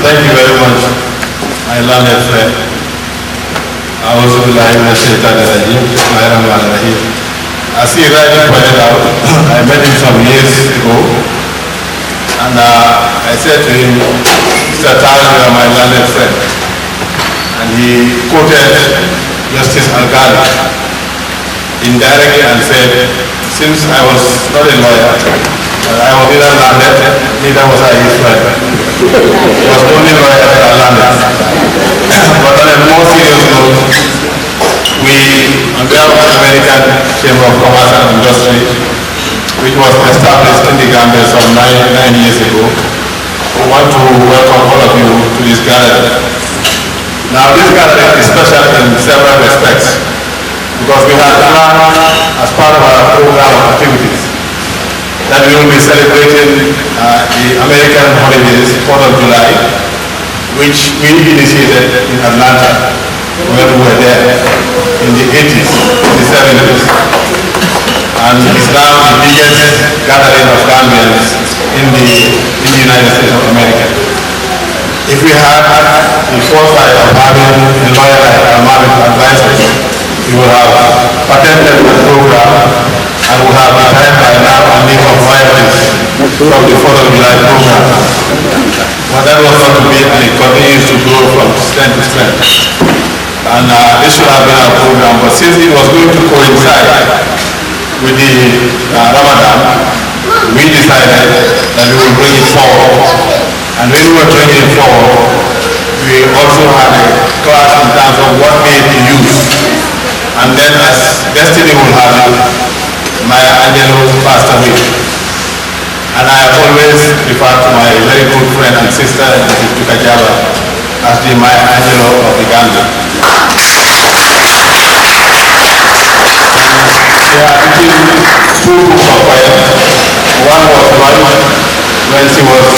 thank you very much, my learned friend. As he rightly pointed out, I met him some years ago, and I said to him, Mr. Touray, you are my learned friend. And he quoted Justice Algali indirectly and said, since I was not a lawyer, I was neither learned, neither was I his friend. He was the only lawyer that I learned. But on a more serious note, we, on behalf of the American Chamber of Commerce and Industry, which was established in the Gambia some nine years ago, we want to welcome all of you to this gathering. Now, this gathering is special in several respects, because we have planned as part of our program of activities that we will be celebrating the American holidays, 4th of July, which we initiated in Atlanta when we were there in the 80s, in the 70s. And it's now the biggest gathering of Gambians in the United States of America. If we had the foresight of having a lawyer like Almami to advise us, we would have patented the program and would have retired by now and live on royalties from the 4th of July program. But that was not to be, and it continues to grow from strength to strength. And this should have been our program, but since it was going to coincide with the Ramadan, we decided that we would bring it forward. And when we were bringing it forward, we also had a class in terms of what made the use. And then, as destiny will have it, Maya Angelo passed away. And I have always referred to my very good friend and sister, Mrs. Tukajaba, as the Maya Angelo of the Gambia. There are two books of poems. One was Lloyd, when she was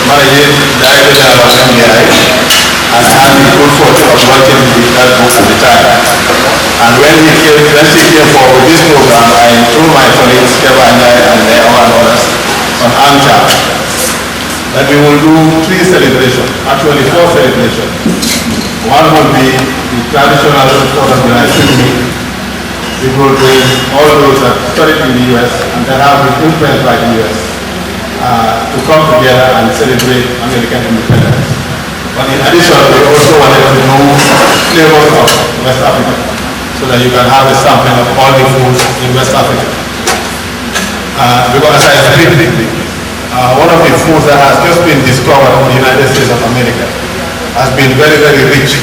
managing director of MBI, and I had the good fortune of writing that book at the time. And when she came forward with this program, I told my colleagues, Kevanya and others, on AMCHA, that we will do 3 celebrations, actually 4 celebrations. One will be the traditional 4th of July ceremony. We will bring all those that studied in the U.S. and that have been influenced by the U.S. To come together and celebrate American independence. But in addition, we also wanted to do flavors of West Africa, so that you can have a sampling of all the foods in West Africa. Because as I explained, one of the foods that has just been discovered in the United States of America has been very, very rich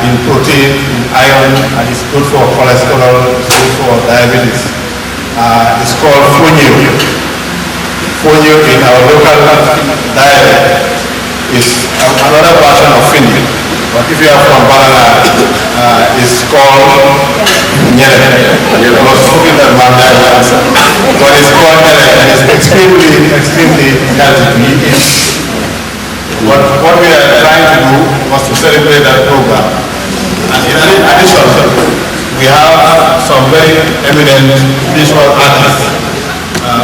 in protein, in iron, and it's good for cholesterol, it's good for diabetes. It's called fonio. Fonio in our local dialect is another version of finio. But if you are from Balanga, it's called nyere. I was hoping that man there would answer. But it's called nyere, and it's extremely healthy. What we are trying to do was to celebrate that program. And in addition, we have some very eminent visual artists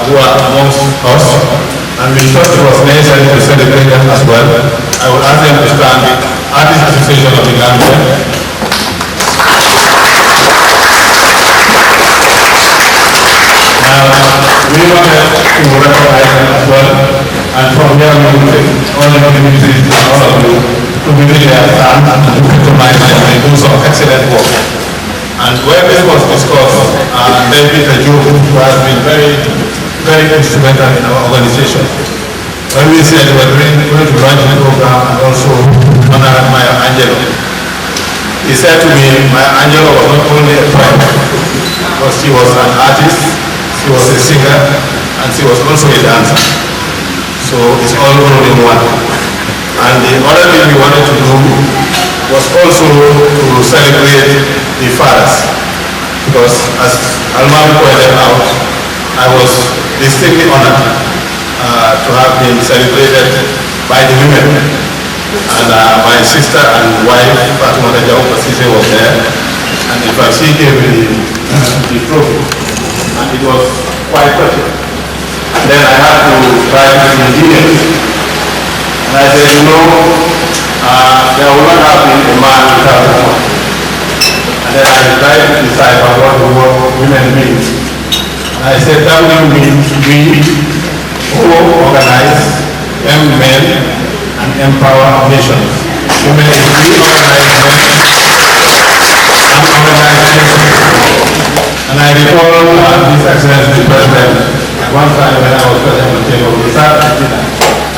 who are amongst us, and we thought it was necessary to celebrate them as well. I would ask them to stand. Artists Association of the Gambia. We wanted to recognize them as well, and from here we will take all the communities and all of you to be really stand and to recognize them and do some excellent work. And when this was discussed, David Ajo, who has been very, very instrumental in our organization, when we said we were going to launch the program and also honor Maya Angelo, he said to me, Maya Angelo was not only a friend, but she was an artist, she was a singer, and she was also a dancer. So it's all rolled in one. And the other thing we wanted to do was also to celebrate the fathers, because as Almami pointed out, I was distinctly honored to have been celebrated by the women. And my sister and wife, Fatima Najao Pasise, was there. And in fact, she gave me the trophy. And it was quite touching. And then I had to write the details. And I said, you know, type of what the word women means. I said W means we who organize, men, and empower nations. Women is we organize men and organize nations. And I recall His Excellency the President at one time when I was president of the table, we sat at dinner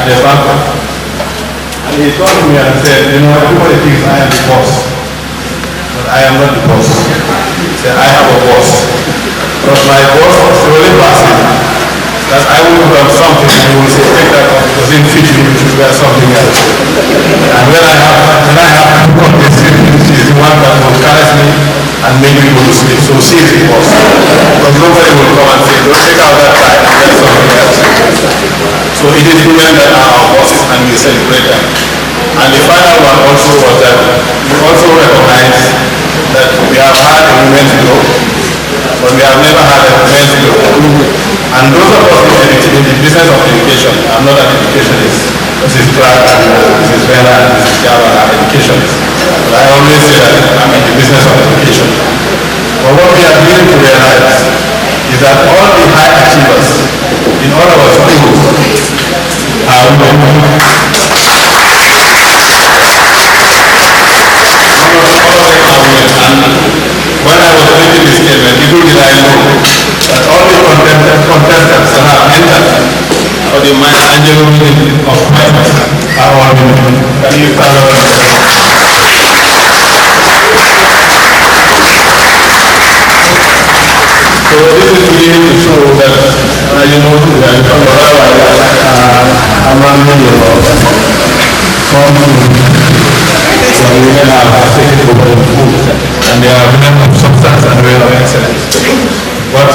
at a banquet. And he told me and said, you know, everybody thinks I am the boss, but I am not the boss. He said, I have a boss. But my boss is the only person that I will have something and he will say, take that off, because in future you should wear something else. And when I have to put this in, she is the one that will caress me and make me go to sleep. So she is the boss. Because nobody will come and say, don't take out that tie and wear something else. So it is women that are our bosses and we celebrate them. And the final one also was that we also recognize that we have had a women's group, but we have never had a men's group. And those of us in the business of education, I'm not an educationist. Mrs. Clark and Mrs. Bella and Mrs. Java are educationists. But I always say that I'm in the business of education. But what we are beginning to realize is that all the high achievers in all our schools are women. When I was making this statement, little did I know that all the contestants that have entered for the Maya Angelou of Christmas are all women. Can you stand up? So this is really to show that, you know, I'm running about some women have taken over the food, and they are women of substance and women of excellence. But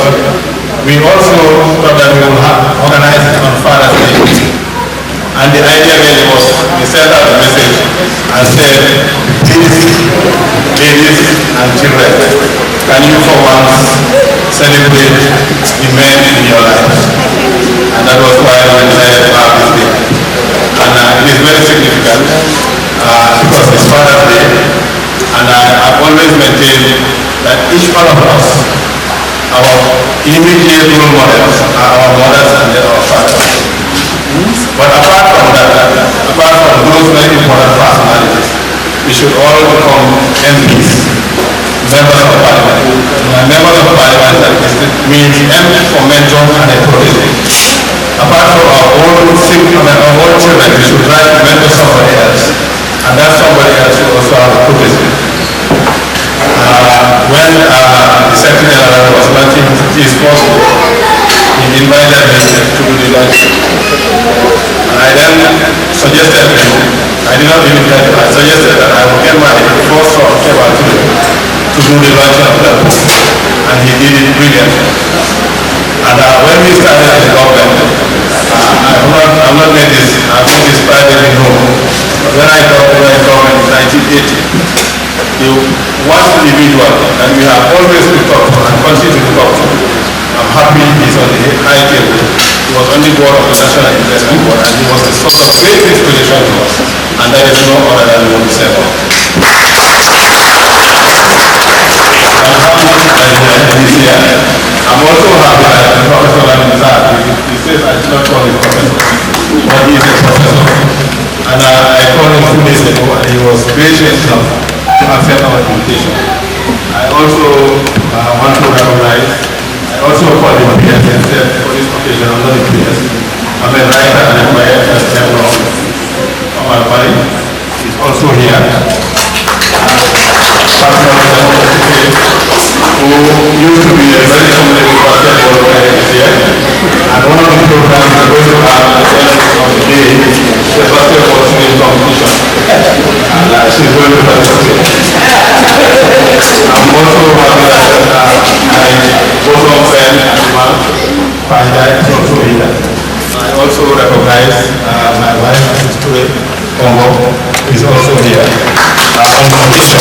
we also thought that we will organize it on Father's Day. And the idea really was, we sent out a message and said, please, ladies and children, can you for once celebrate the men in your lives? And that was why we decided to have this day. And it is very significant because it's Father's Day. And I've always maintained that each one of us, our immediate role models are our mothers and our fathers. But apart from that, apart from those very important personalities, we should all become MPs, members of parliament. Members of parliament means M for mentor and a protege. Apart from our own children, we should try to mentor somebody else. And that somebody else should also have a protege. When the Secretary General was launching his first book, he invited me to do the launch. And I then suggested him, I did not even get it, I suggested that I would get my first son to do the launch of that book. And he did it brilliantly. And when we started the government, I've not made this privately known. But when I got to the government in 1980, the one individual that we have always looked up to and continue to look up to, I'm happy he's on the high table. He was on the board of the National Investment Board and he was a source of great inspiration to us. And that is no other than the himself. I'm happy that he's here. I'm also happy that the Professor Lamizar, he says I did not call him professor, but he is a professor. And I called him 2 days ago and he was gracious enough to accept our invitation. I also want to recognize, I also called him PS and said, for this occasion, I'm not a PS. I'm a writer and admired as General of my body. He's also here. Who used to be a very committed basketball player here. And one of the programs we're going to have at the end of the day is the basketball singing competition. And she's going to participate. I'm also happy that my bosom friend and man, Panja, is also here. I also recognize my wife, Mrs. Touray, is also here. On condition.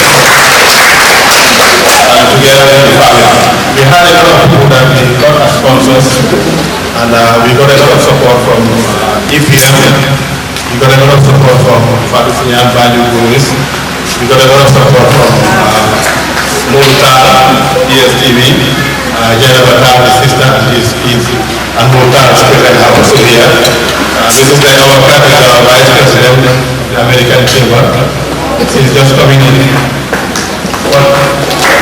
Together with the family. We had a lot of people that we got as sponsors and we got a lot of support from EPM, we got a lot of support from Fabian Value Gurus, we got a lot of support from Mukhtar, ESTV, Jennifer Tam, the sister, and Mukhtar's children are also here. This is the our Vice President of the American Chamber. He's just coming in. But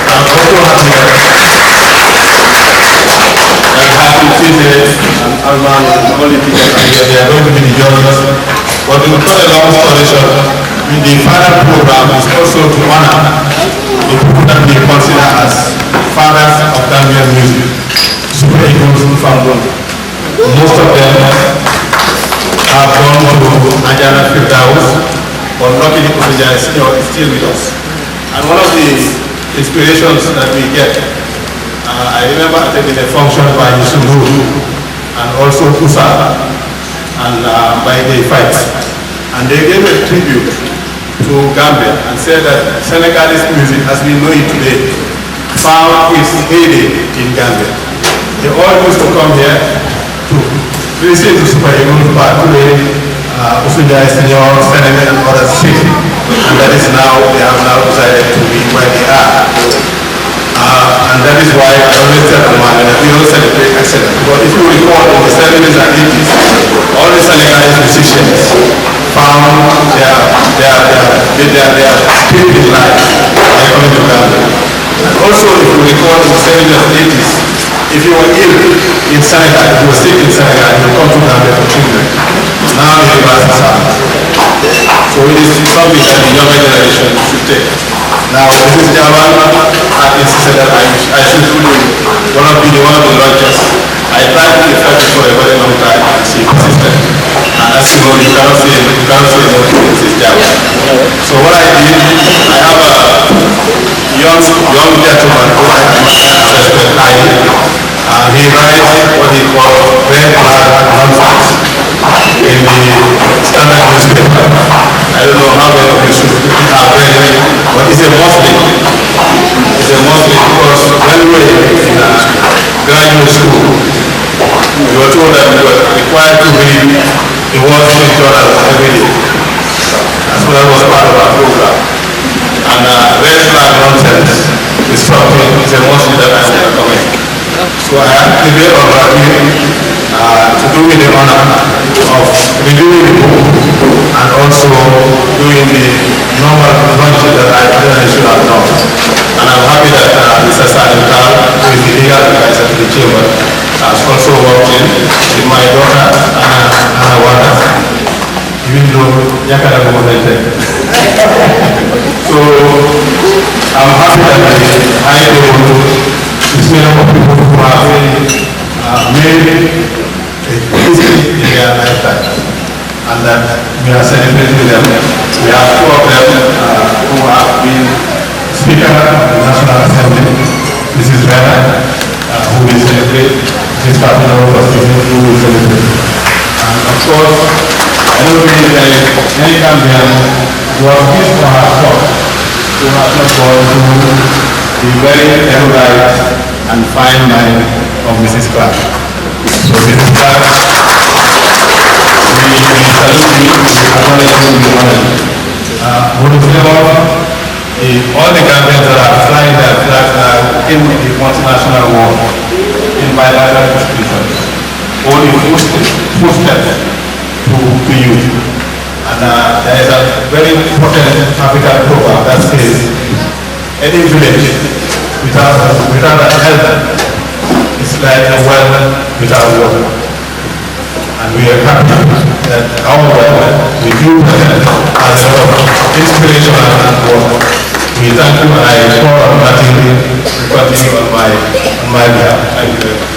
I'm also happy that Tuesday and Alman and politics are here. They are going to be the judges. But to cut a long story short, the final program is also to honor the people that we consider as fathers of Gambian music, super eagles from them. Most of them have gone to Ajana Firdaus, but luckily Osuja is still with us. And one of the inspirations that we get, I remember attending a function by Yusuru and also Kusa and by the fights. And they gave a tribute to Gambia and said that Senegalese music, as we know it today, found its heyday in Gambia. They all used to come here to listen to Super Eagles, Touray, Osuja, Senior, Senegal, and others sing. And that is now, they have now decided to be where they are. And that is why I always tell them that we don't celebrate excellence. But if you recall, in the 70s and 80s, all the Senegalese musicians found their spirit in life by coming to Gambia. And also, if you recall, in the 70s and 80s, if you were ill in Senegal, if you were sick in Senegal, you come to Gambia for treatment. Now the universities are. So it is something that the younger generation should take. Now, Mrs. Javan had insisted that I should be one of the launchers. I tried to get it for a very long time and she persisted. And as you know, you cannot say no to Mrs. Javan. So what I did, I have a young gentleman who I respect highly. He writes what he calls red flag nonsense in the standard newspaper. I don't know how many of you have read it, but it's a Muslim. It's a Muslim because when we were in graduate school, we were told that we were required to read the Wall Street Journal every day. So that was part of our program. And red flag nonsense is something, it's a Muslim that I would recommend. So I activate on Rafi to do me the honor of reviewing the book and also doing the normal launches that I should have done. And I'm happy that Mr. Salim Khan, who is the legal advisor to the chamber, has also worked in with my daughter, Anna Wanda, even though Yakada was So I'm happy that I is made up of people who have made a history in their lifetime and that we are celebrating them. We have two of them who have been Speaker of the National Assembly, Mrs. Rena, who will celebrate, Mrs. Captain of who will celebrate. And of course, I don't think there is any Gambian who has his or her thought who has not gone through the very erudite and fine mind of Mrs. Clark. So Mrs. Clark, we salute you, we acknowledge you, we honor you. All the Gambians that are flying their flags are in the multinational war, in bilateral institutions, only footsteps to you. And there is a very important African proverb that says, any village without an elder is like a well without water. And we are happy that our well, we do present as a inspiration and water. We thank you and I call on Martin to continue on my behalf. Thank you very much.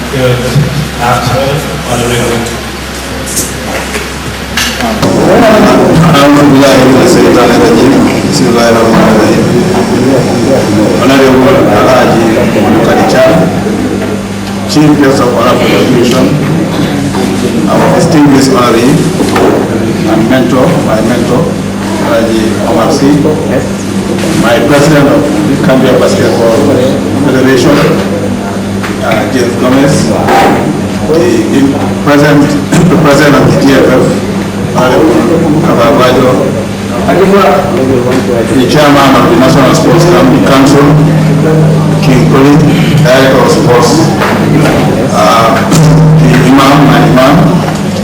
Good afternoon, honorable. Honorable Alaji Mukadicha, Chief Guest of Honor for the Occasion, our distinguished honoree and mentor, my mentor, Alaji Omar C, my president of the Gambia Basketball Federation, James Gomez, the President of the TFF, the Chairman of the National Sports Council, King Koli, Director of Sports, the Imam, my Imam,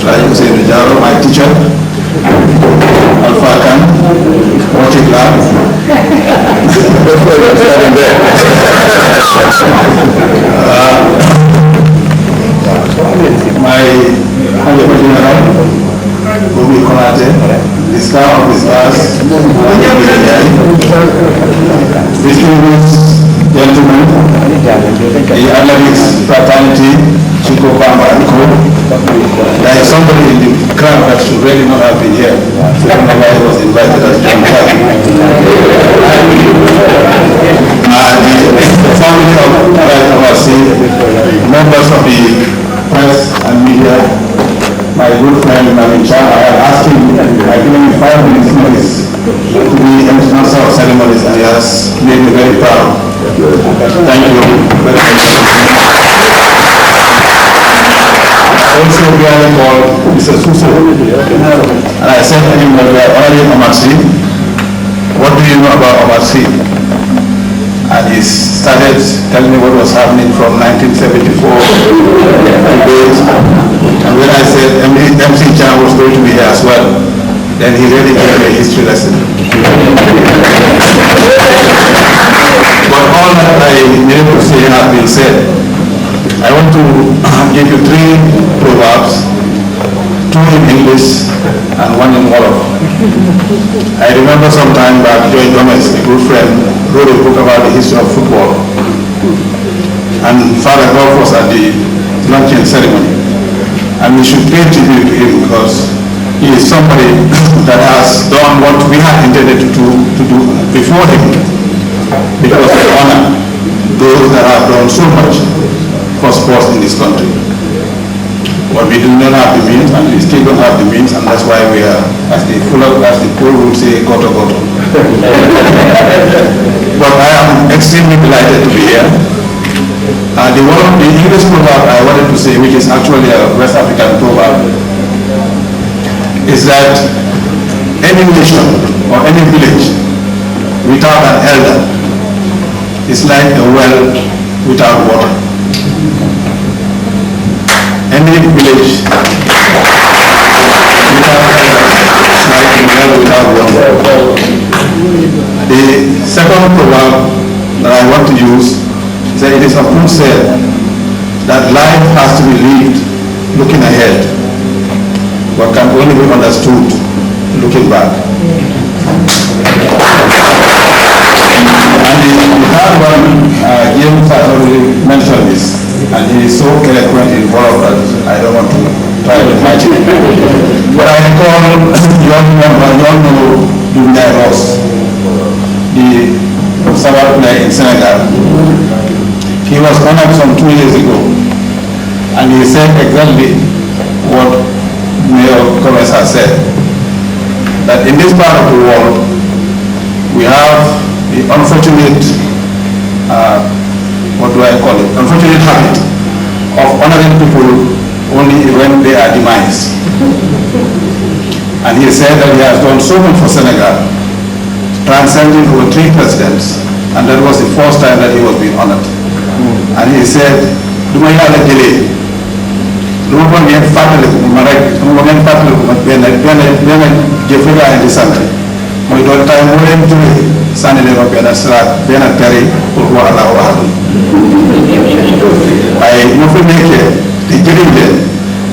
my teacher, Alpha Khan, watching lab. My Honorable General, Bobby Konate, the star of the stars, distinguished gentlemen, the athletics fraternity, Chico Bamba and Co. There is somebody in the crowd that should really not have been here. I don't know why he was invited as John Carter. The family of overseas, members of the press and media, my good friend Navin Shah, I have asked him, I give him 5 minutes notice to be master of ceremonies, and he has made me very proud. Thank you very much. Also, we are called Mr. Suso, and I said to him that we are honoring Omarsi. What do you know about Omarsi? And he started telling me what was happening from 1974 to date. And when I said MC Chan was going to be here as well, then he really gave me a history lesson. But all that I needed to say has been said. I want to give you 3 proverbs, 2 in English and 1 in Wolof. I remember some time back, Joy Gomez, a good friend, wrote a book about the history of football. And Father Golf was at the luncheon ceremony. And we should pay tribute to him because he is somebody that has done what we had intended to do before him, because we honor those that have done so much for sports in this country. But we do not have the means, and we still don't have the means, and that's why we are, as the poor would say, goto. But I am extremely delighted to be here. The English proverb I wanted to say, which is actually a West African proverb, is that any nation or any village without an elder is like a well without water. Any village without water. The second proverb that I want to use is that it is often said that life has to be lived looking ahead, but can only be understood looking back. And the third one, James has already mentioned this, and he is so eloquent in all of that, I don't want to try to imagine it. But I recall young Dunday Ross, the Sabat player in Senegal. He was honored some 2 years ago, and he said exactly what Mayor Gomez has said, that in this part of the world, we have the unfortunate, unfortunate habit of honoring people only when they are demised. And he said that he has done so much for Senegal, transcending over 3 presidents, and that was the first time that he was being honored. And he said, "Duma yalla jele, duma ko ngeen fataliku ma rek, duma ngeen fataliku ma ben jefega indi sant moy do tay mo len jure sanni le ma ben srat ben tari pour wa Allah wa hadu ay mo fi nekké di jëriñ leen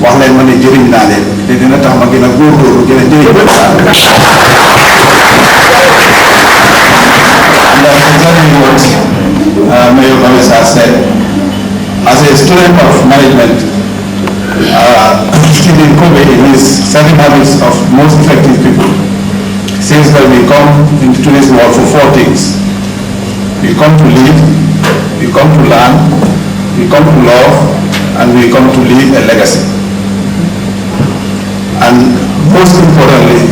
wax leen ma ne jëriñ naa leen te dina tax ma gën a góorgóorlu gën a jëriñ and that's exactly what Mayor Gomez has said. As a student of management, Stephen Kobe, in his 7 habits of most effective people, says that we come into today's world for 4 things. We come to live, we come to learn, we come to love, and we come to leave a legacy. And most importantly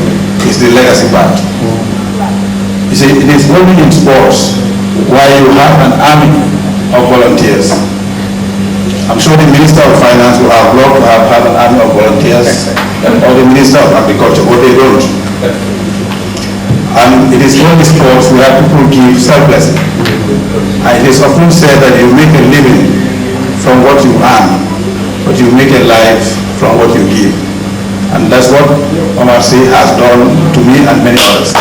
is the legacy part. You see, it is only in sports where you have an army of volunteers. I'm sure the Minister of Finance will have loved to have had an army of volunteers or the Minister of Agriculture, but they don't. And it is only sports where people give selflessly. And it is often said that you make a living from what you earn, but you make a life from what you give. And that's what MRC has done to me and many others.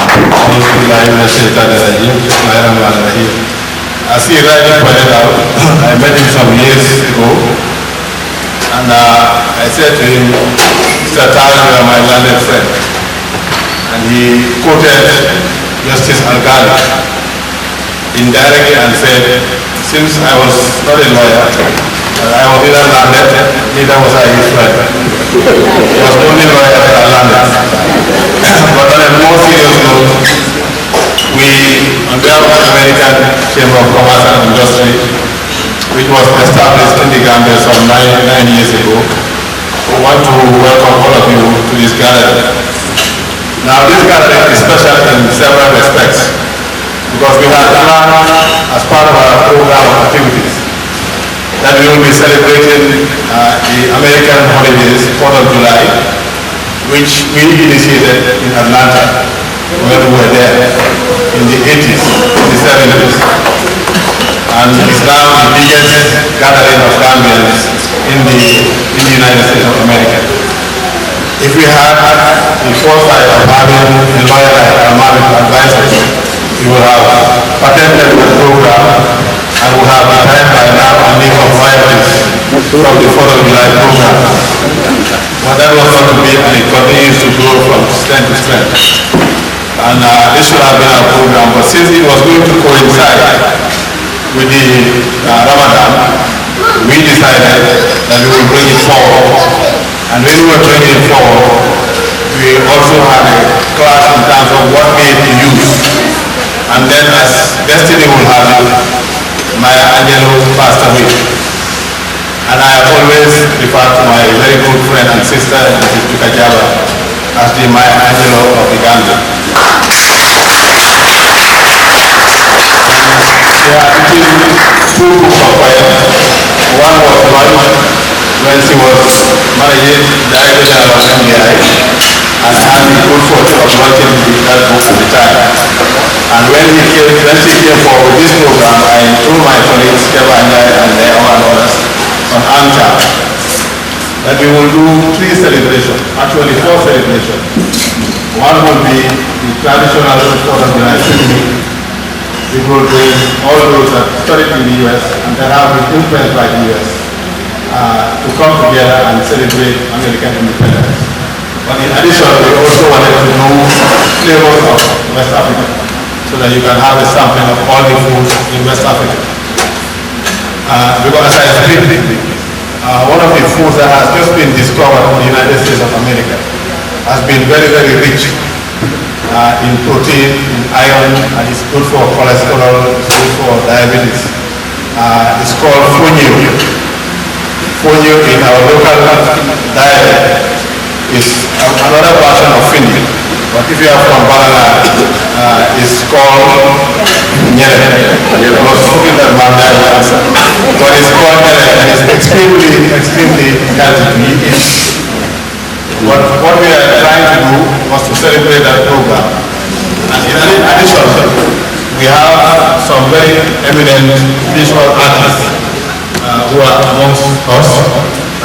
As he rightly pointed out, I met him some years ago, and I said to him, Mr. Touray, you are my landed friend. And he quoted Justice Algali indirectly and said, since I was not a lawyer, I was neither landed, neither was I his friend. He was only lawyer that I landed. But on a more serious note, we, on behalf of the American Chamber of Commerce and Industry, which was established in the Gambia some nine years ago, we want to welcome all of you to this gathering. Now, this gathering is special in several respects, because we have planned, as part of our program of activities, that we will be celebrating the American holidays, 4th of July, which we initiated in Atlanta when we were there in the 80s, in the 70s. And it's now the biggest gathering of Gambians in the United States of America. If we had the foresight of having a lawyer like Almami to advise us, we would have patented the program and would have retired by now a name of royalties from the 4th of July program. But that was not to be, and it continues to grow from strength to strength. And this should have been our program, but since it was going to coincide with the Ramadan, we decided that we would bring it forward. And when we were bringing it forward, we also had a class in terms of what made to use. And then, as destiny will have it, Maya Angelo passed away. And I have always referred to my very good friend and sister, Mrs. Tukajaba, as the Maya Angelo of the Gambia. There are two books of poems. One was launched when she was managing Director General of MBI, and I had the good fortune of launching that book at the time. And when she came forward with this program, I told my colleagues, Kevin and others, on ANTA, that we will do 3 celebrations, actually 4 celebrations. One will be the traditional 4th of July ceremony. We will bring all those that studied in the U.S. and that have been influenced by the U.S. To come together and celebrate American independence. But in addition, we also wanted to do flavors of West Africa, so that you can have a sampling of all the foods in West Africa. Because as I explained, one of the foods that has just been discovered in the United States of America has been very, very rich in protein, in iron, and it's good for cholesterol, it's good for diabetes. It's called fonio. Fonio in our local dialect is another version of fini. But if you are from Banana, it's called nyere. I was hoping that Manda will answer. But it's called nyere, and it's extremely healthy to eat. What we are trying to do was to celebrate that program. And in addition, we have some very eminent visual artists who are amongst us,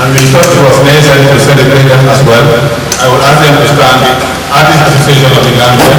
and we thought it was necessary to celebrate them as well. I would ask them to stand. Artists Association of the Gambia,